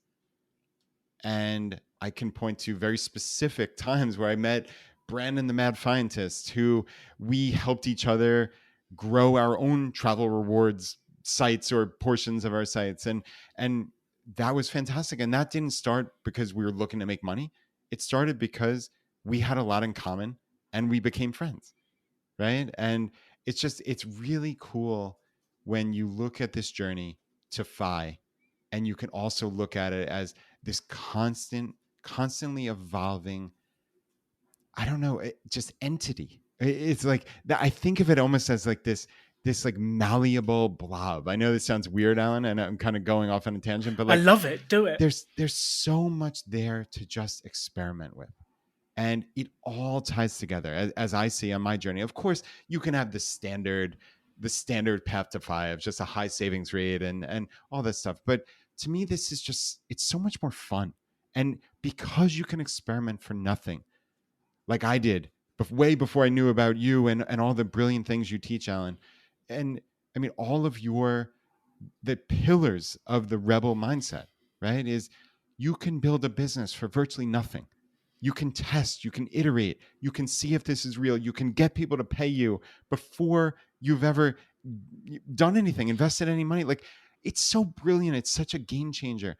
And I can point to very specific times where I met Brandon the Mad Scientist, who we helped each other grow our own travel rewards sites or portions of our sites. And that was fantastic. And that didn't start because we were looking to make money. It started because we had a lot in common and we became friends. Right. And it's really cool when you look at this journey to FI, and you can also look at it as this constantly evolving, I don't know, just entity. It's like that. I think of it almost as like this like malleable blob. I know this sounds weird, Alan, and I'm kind of going off on a tangent, but I like love it. Do it. there's so much there to just experiment with. And it all ties together as I see on my journey. Of course, you can have the standard path to FI of just a high savings rate and all that stuff. But to me, this is just, it's so much more fun. And because you can experiment for nothing, like I did, way before I knew about you and all the brilliant things you teach, Alan. And I mean, all of the pillars of the rebel mindset, right? Is you can build a business for virtually nothing. You can test, you can iterate, you can see if this is real, you can get people to pay you before you've ever done anything, invested any money. Like, it's so brilliant. It's such a game changer.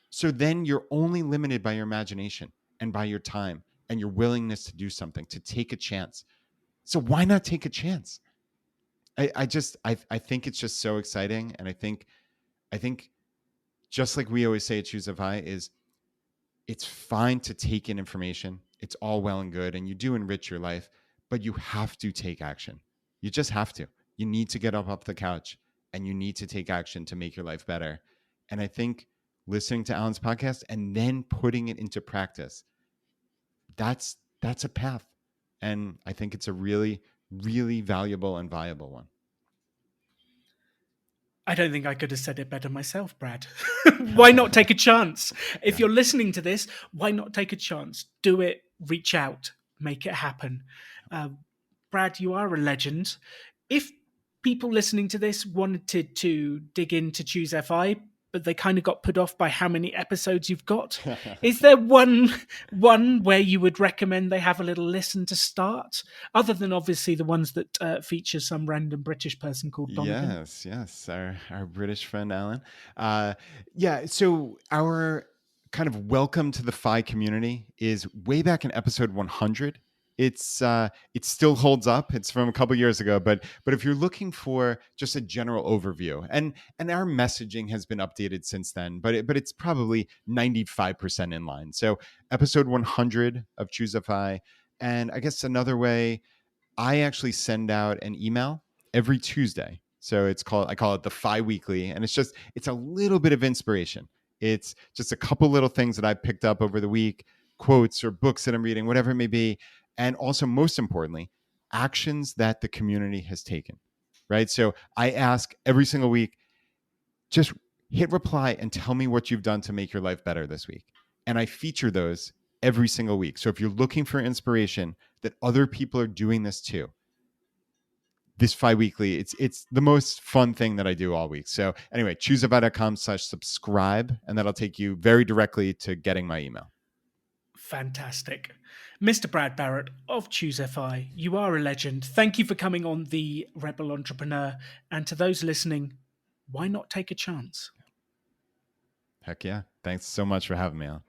So then you're only limited by your imagination and by your time and your willingness to do something, to take a chance. So why not take a chance? I think it's just so exciting. And I think just like we always say at Choose FI is it's fine to take in information. It's all well and good and you do enrich your life, but you have to take action. You just have to. You need to get up off the couch and you need to take action to make your life better. And I think listening to Alan's podcast and then putting it into practice, that's a path. And I think it's a really, really valuable and viable one. I don't think I could have said it better myself, Brad. Why not take a chance? If you're listening to this, why not take a chance? Do it, reach out, make it happen. Brad, you are a legend. If people listening to this wanted to dig into Choose FI, but they kind of got put off by how many episodes you've got, is there one where you would recommend they have a little listen to start, other than obviously the ones that feature some random British person called Donovan? Yes, our British friend Alan. Yeah, so our kind of welcome to the FI community is way back in episode 100. It still holds up. It's from a couple years ago, but if you're looking for just a general overview, and our messaging has been updated since then, but it's probably 95% in line. So episode 100 of Choose FI, and I guess another way, I actually send out an email every Tuesday. So I call it the FI Weekly, and it's a little bit of inspiration. It's just a couple little things that I picked up over the week, quotes or books that I'm reading, whatever it may be, and also most importantly, actions that the community has taken. Right? So I ask every single week, just hit reply and tell me what you've done to make your life better this week. And I feature those every single week. So if you're looking for inspiration that other people are doing this too, this FI Weekly, it's the most fun thing that I do all week. So anyway, choosefi.com/subscribe, and that'll take you very directly to getting my email. Fantastic. Mr. Brad Barrett of Choose FI, you are a legend. Thank you for coming on the Rebel Entrepreneur. And to those listening, why not take a chance? Heck yeah. Thanks so much for having me on.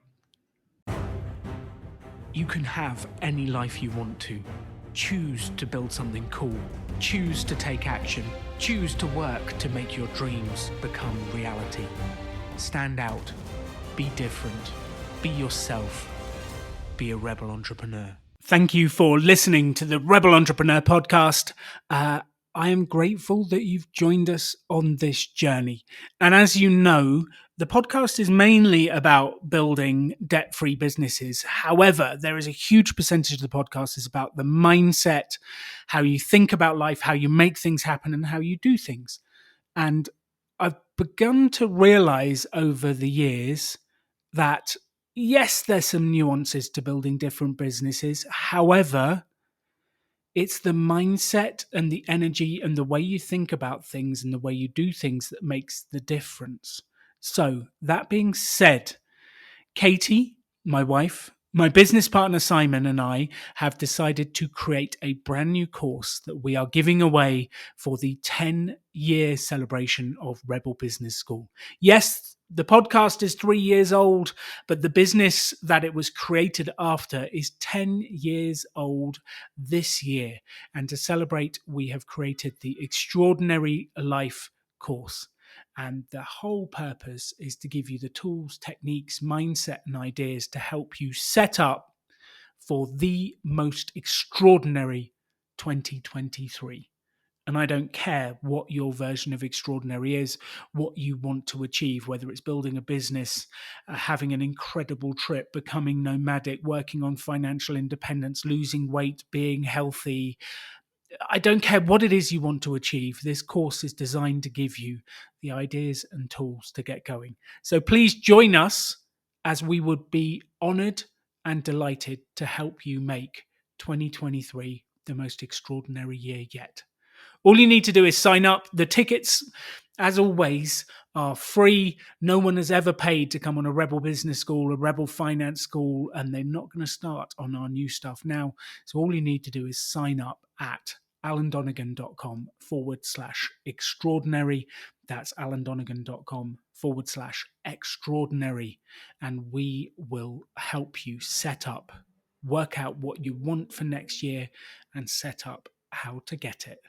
You can have any life you want to. Choose to build something cool. Choose to take action. Choose to work to make your dreams become reality. Stand out. Be different. Be yourself. Be a rebel entrepreneur. Thank you for listening to the Rebel Entrepreneur podcast. I am grateful that you've joined us on this journey. And as you know, the podcast is mainly about building debt-free businesses. However, there is a huge percentage of the podcast is about the mindset, how you think about life, how you make things happen, and how you do things. And I've begun to realize over the years that yes, there's some nuances to building different businesses. However, it's the mindset and the energy and the way you think about things and the way you do things that makes the difference. So, that being said, Katie, my wife, my business partner Simon, and I have decided to create a brand new course that we are giving away for the 10-year celebration of Rebel Business School. Yes, the podcast is 3 years old, but the business that it was created after is 10 years old this year. And to celebrate, we have created the Extraordinary Life course. And the whole purpose is to give you the tools, techniques, mindset, and ideas to help you set up for the most extraordinary 2023. And I don't care what your version of extraordinary is, what you want to achieve, whether it's building a business, having an incredible trip, becoming nomadic, working on financial independence, losing weight, being healthy. I don't care what it is you want to achieve. This course is designed to give you the ideas and tools to get going. So please join us, as we would be honored and delighted to help you make 2023 the most extraordinary year yet. All you need to do is sign up. The tickets, as always, are free. No one has ever paid to come on a Rebel Business School, a Rebel Finance School, and they're not going to start on our new stuff now. So all you need to do is sign up at alandonegan.com/extraordinary. That's alandonegan.com/extraordinary. And we will help you set up work out what you want for next year, and set up how to get it.